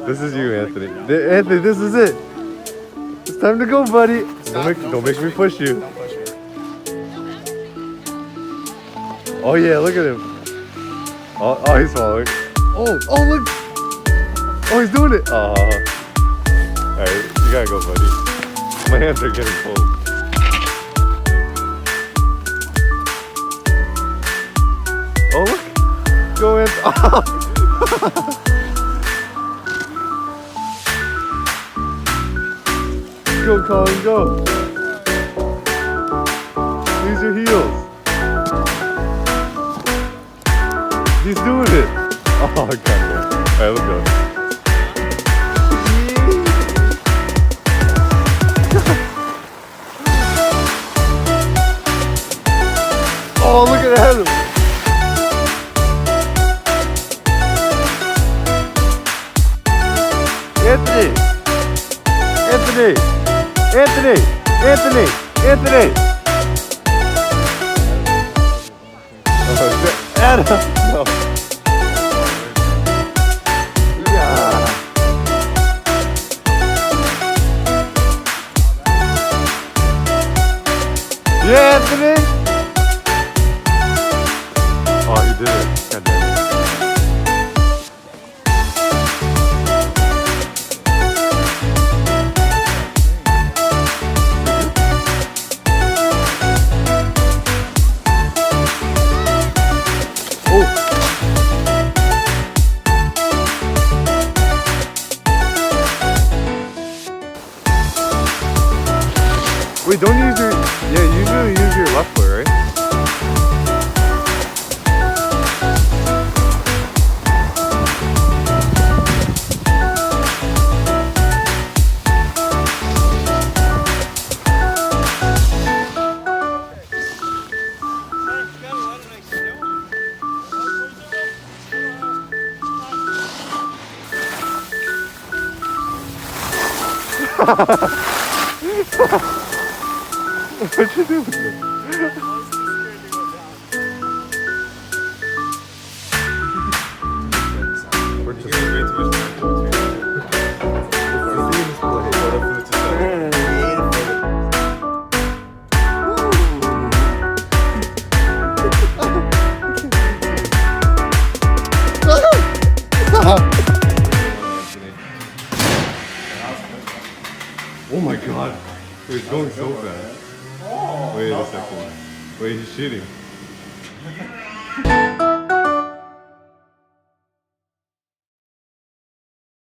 This is you, Anthony. Anthony, this is it. It's time to go, buddy. Don't make me push you. Don't push me. Oh yeah, look at him. Oh, he's following. Oh look. Oh, he's doing it. All right, you gotta go, buddy. My hands are getting cold. Oh look. Go in. Go, Colin, go. Use your heels. He's doing it. Oh, God. Alright, let's go. Oh, look at Adam. Anthony. Oh, Adam. No. Yeah, Anthony. Oh, he did it. God damn it. Wait, don't use your... Yeah, usually use your left foot, right? What you doing? Oh my God, it's going so fast. Wait a second. Wait, he's shooting.